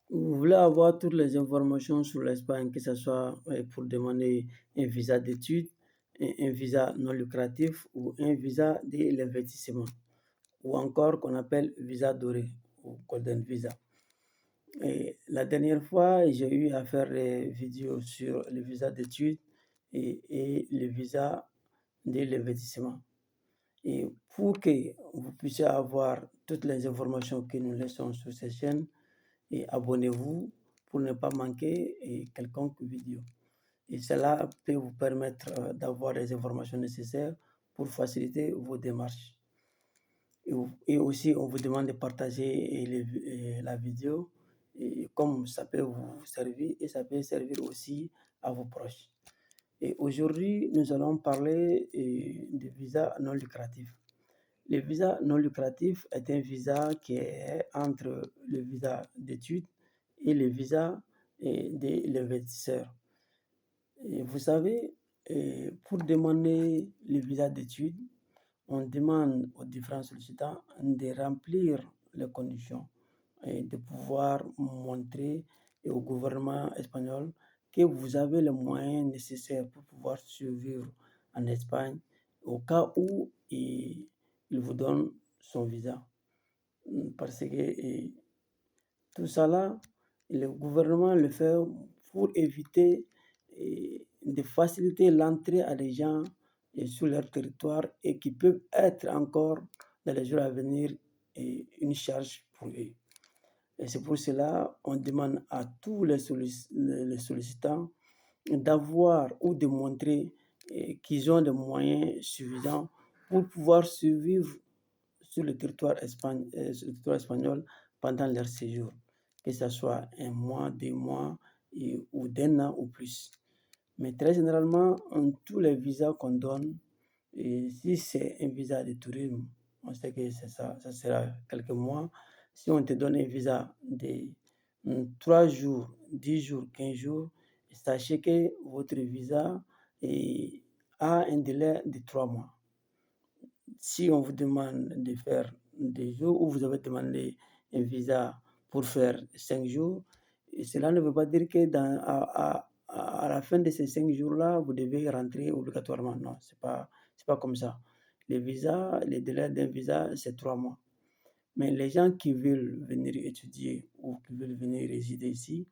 Vous voulez avoir toutes les informations sur l'Espagne, que ce soit pour demander un visa d'études, un visa non lucratif ou un visa de l'investissement, ou encore qu'on appelle visa doré ou golden visa. Et la dernière fois, j'ai eu à faire des vidéos sur le visa d'études et le visa de l'investissement. Et pour que vous puissiez avoir toutes les informations que nous laissons sur cette chaîne, et abonnez-vous pour ne pas manquer quelconque vidéo. Et cela peut vous permettre d'avoir les informations nécessaires pour faciliter vos démarches. Et aussi, on vous demande de partager la vidéo, et comme ça peut vous servir et ça peut servir aussi à vos proches. Et aujourd'hui, nous allons parler de visa non lucratif. Le visa non lucratif est un visa qui est entre le visa d'études et le visa de l'investisseur. Et vous savez, pour demander le visa d'études, on demande aux différents sollicitants de remplir les conditions et de pouvoir montrer au gouvernement espagnol que vous avez les moyens nécessaires pour pouvoir survivre en Espagne au cas où il vous donne son visa. Parce que tout ça là, le gouvernement le fait pour éviter de faciliter l'entrée à des gens sur leur territoire et qui peuvent être encore dans les jours à venir une charge pour eux. Et c'est pour cela qu'on demande à tous les sollicitants d'avoir ou de montrer qu'ils ont des moyens suffisants pour pouvoir survivre sur le territoire espagnol pendant leur séjour, que ce soit un mois, 2 mois ou d'un an ou plus. Mais très généralement, tous les visas qu'on donne, et si c'est un visa de tourisme, on sait que c'est ça, ça sera quelques mois. Si on te donne un visa de 3 jours, 10 jours, 15 jours, sachez que votre visa a un délai de 3 mois. Si on vous demande de faire des jours ou vous avez demandé un visa pour faire 5 jours, cela ne veut pas dire que à la fin de ces 5 jours-là, vous devez rentrer obligatoirement. Non, c'est pas comme ça. Le visa, le délai d'un visa, c'est 3 mois. Mais les gens qui veulent venir étudier ou qui veulent venir résider ici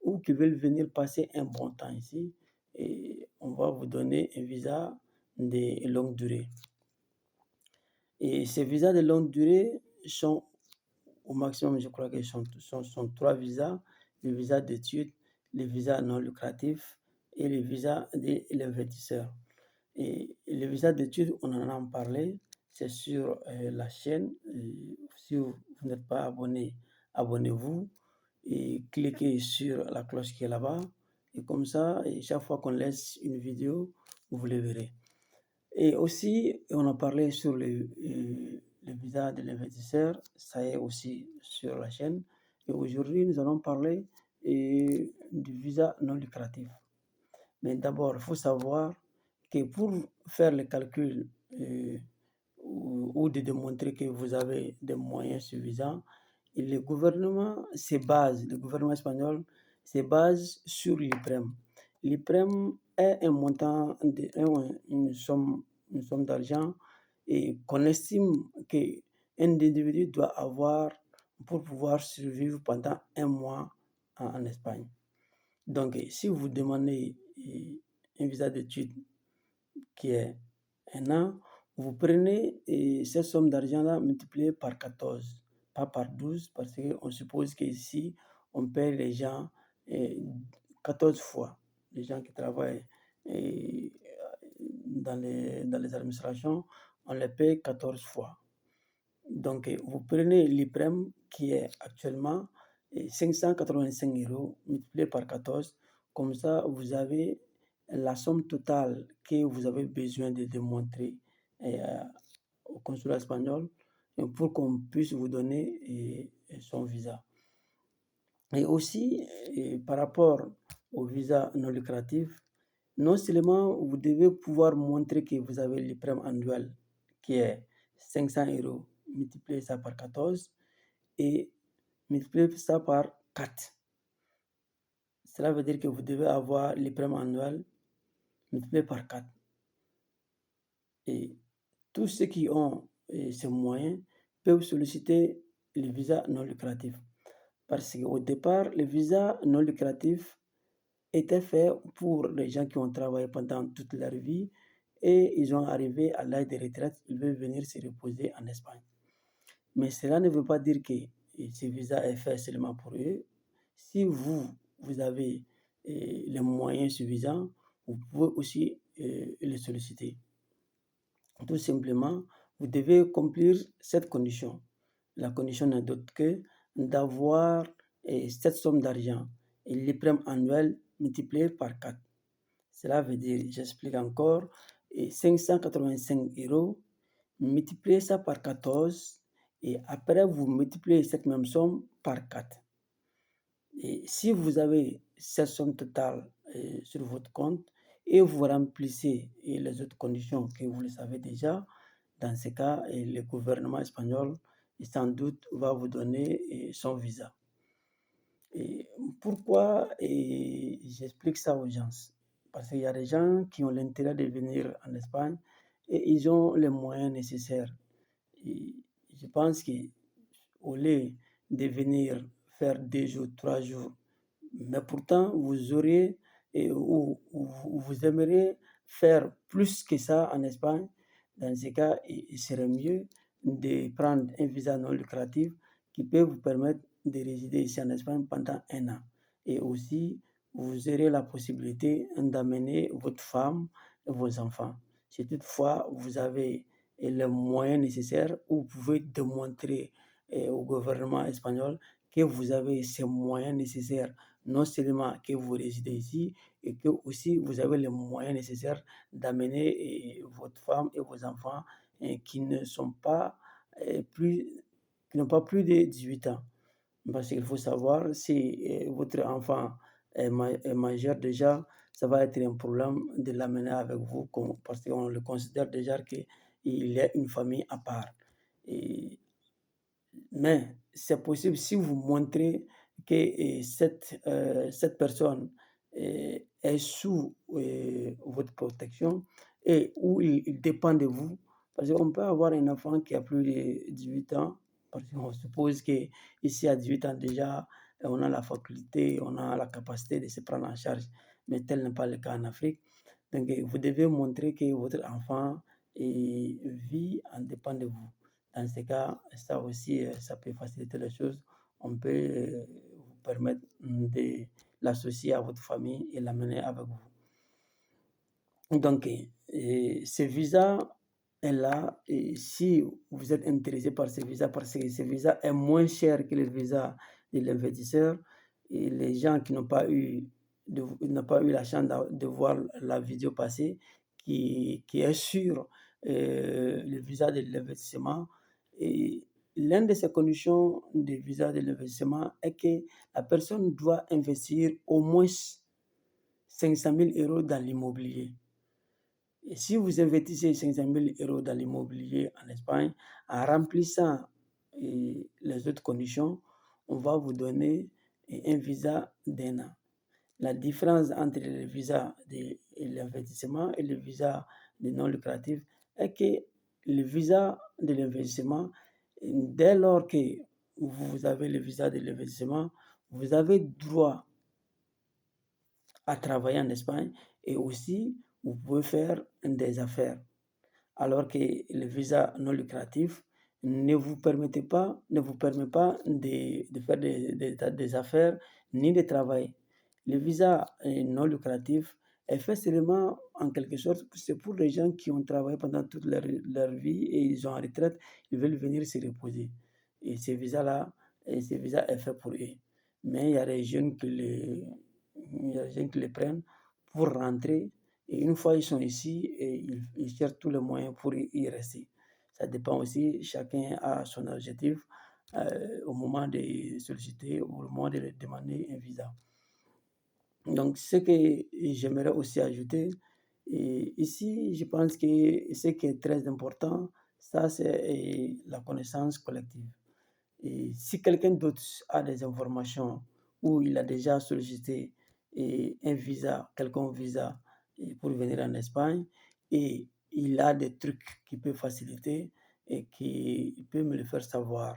ou qui veulent venir passer un bon temps ici, et on va vous donner un visa de longue durée. Et ces visas de longue durée sont au maximum, je crois que sont 3 visas, le visa d'études, le visa non lucratif et le visa de l'investisseur. Et le visa d'études, on en a parlé, c'est sur la chaîne. Si vous n'êtes pas abonné, abonnez-vous et cliquez sur la cloche qui est là-bas. Et comme ça, et chaque fois qu'on laisse une vidéo, vous le verrez. Et aussi, on a parlé sur le visa de l'investisseur, ça est aussi sur la chaîne. Et aujourd'hui, nous allons parler du visa non lucratif. Mais d'abord, il faut savoir que pour faire le calcul ou de démontrer que vous avez des moyens suffisants, et le gouvernement espagnol se base sur l'IPREM. L'IPREM est un montant, une somme d'argent et qu'on estime qu'un individu doit avoir pour pouvoir survivre pendant un mois en Espagne. Donc, si vous demandez un visa d'études qui est un an, vous prenez cette somme d'argent-là multipliée par 14, pas par 12, parce qu'on suppose qu'ici, on paie les gens 14 fois. Les gens qui travaillent eh, dans les administrations, on les paye 14 fois. Donc, vous prenez l'IPREM qui est actuellement 585 euros multiplié par 14. Comme ça, vous avez la somme totale que vous avez besoin de démontrer euh, au consulat espagnol pour qu'on puisse vous donner son visa. Et aussi, par rapport au visa non lucratif, non seulement vous devez pouvoir montrer que vous avez l'IPREM annuel qui est 500 euros, multiplier ça par 14 et multiplier ça par 4. Cela veut dire que vous devez avoir l'IPREM annuel multiplié par 4. Et tous ceux qui ont ces moyens peuvent solliciter les visas non lucratifs. Parce qu'au départ, les visas non lucratifs étaient faits pour les gens qui ont travaillé pendant toute leur vie et ils ont arrivé à l'âge de retraite, ils veulent venir se reposer en Espagne. Mais cela ne veut pas dire que ce visa est fait seulement pour eux. Si vous avez les moyens suffisants, vous pouvez aussi les solliciter. Tout simplement, vous devez accomplir cette condition. La condition n'est d'autre que d'avoir cette somme d'argent et l'IPREM annuel multiplié par 4. Cela veut dire, j'explique encore, 585 euros, multipliez ça par 14 et après vous multipliez cette même somme par 4. Et si vous avez cette somme totale sur votre compte et vous remplissez les autres conditions que vous le savez déjà, dans ce cas, le gouvernement espagnol sans doute va vous donner son visa. Et pourquoi j'explique ça aux gens? Parce qu'il y a des gens qui ont l'intérêt de venir en Espagne et ils ont les moyens nécessaires. Et je pense qu'au lieu de venir faire 2 jours, 3 jours, mais pourtant vous aurez ou vous aimeriez faire plus que ça en Espagne, dans ce cas, il serait mieux de prendre un visa non lucratif qui peut vous permettre de résider ici en Espagne pendant 1 an. Et aussi, vous aurez la possibilité d'amener votre femme et vos enfants. Si toutefois vous avez les moyens nécessaires, vous pouvez démontrer au gouvernement espagnol que vous avez ces moyens nécessaires, non seulement que vous résidez ici, et que aussi vous avez les moyens nécessaires d'amener votre femme et vos enfants qui n'ont pas plus de 18 ans. Parce qu'il faut savoir, si votre enfant est majeur déjà, ça va être un problème de l'amener avec vous parce qu'on le considère déjà qu'il est une famille à part. Et mais c'est possible si vous montrez que cette personne est sous votre protection et où il dépend de vous. Parce qu'on peut avoir un enfant qui a plus de 18 ans, parce qu'on suppose qu'ici à 18 ans déjà, on a la faculté, on a la capacité de se prendre en charge, mais tel n'est pas le cas en Afrique. Donc vous devez montrer que votre enfant vit en dépend de vous. Dans ce cas, ça aussi, ça peut faciliter les choses. On peut vous permettre de l'associer à votre famille et l'amener avec vous. Donc, ce visa est là. Et si vous êtes intéressé par ce visa, parce que ce visa est moins cher que le visa de l'investisseur, et les gens qui n'ont pas eu la chance de voir la vidéo passée, qui est sur le visa de l'investissement, et l'une de ces conditions de visa de l'investissement est que la personne doit investir au moins 500 000 euros dans l'immobilier. Et si vous investissez 500 000 euros dans l'immobilier en Espagne, en remplissant les autres conditions, on va vous donner un visa d'1 an. La différence entre le visa de l'investissement et le visa de non lucratif est que le visa de l'investissement, dès lors que vous avez le visa de l'investissement, vous avez droit à travailler en Espagne et aussi vous pouvez faire des affaires. Alors que le visa non lucratif ne vous permet pas de faire des affaires ni de travailler. Le visa non lucratif est fait seulement en quelque sorte, c'est pour les gens qui ont travaillé pendant toute leur vie et ils sont en retraite, ils veulent venir se reposer. Et ce visa-là, ce visa est fait pour eux. Mais il y a des jeunes qui les prennent pour rentrer. Et une fois ils sont ici, ils cherchent tous les moyens pour y rester. Ça dépend aussi, chacun a son objectif au moment de solliciter ou au moment de demander un visa. Donc, ce que j'aimerais aussi ajouter, et ici, je pense que ce qui est très important, ça, c'est la connaissance collective. Et si quelqu'un d'autre a des informations où il a déjà sollicité un visa, quelconque visa, pour venir en Espagne, et il a des trucs qui peuvent faciliter et qui peut me le faire savoir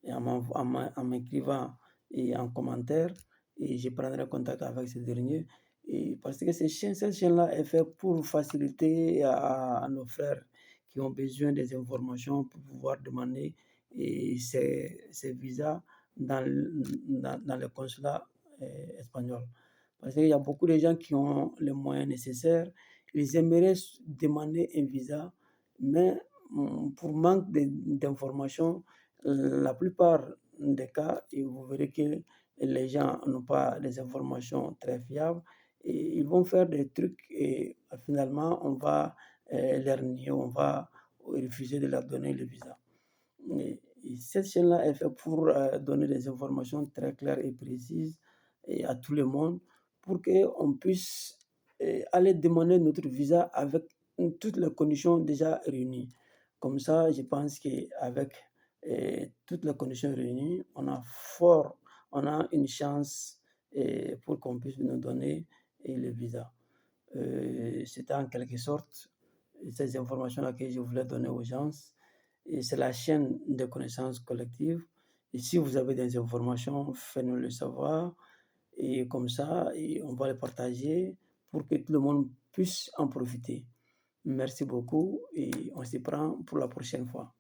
et en m'écrivant et en commentaire, et je prendrai contact avec ce dernier. Et parce que cette chaîne-là est faite pour faciliter à nos frères qui ont besoin des informations pour pouvoir demander ces visas dans le consulat espagnol. Parce qu'il y a beaucoup de gens qui ont les moyens nécessaires, ils aimeraient demander un visa, mais pour manque d'informations, la plupart des cas, et vous verrez que les gens n'ont pas des informations très fiables et ils vont faire des trucs et finalement on va leur nier, on va refuser de leur donner le visa. Et cette chaîne-là est faite pour donner des informations très claires et précises à tout le monde pour qu'on puisse aller demander notre visa avec toutes les conditions déjà réunies. Comme ça, je pense qu'avec toutes les conditions réunies, on a une chance pour qu'on puisse nous donner le visa. C'était en quelque sorte ces informations-là que je voulais donner aux gens. Et c'est la chaîne de connaissances collectives. Et si vous avez des informations, faites-nous le savoir. Et comme ça, et on va les partager pour que tout le monde puisse en profiter. Merci beaucoup et on se prend pour la prochaine fois.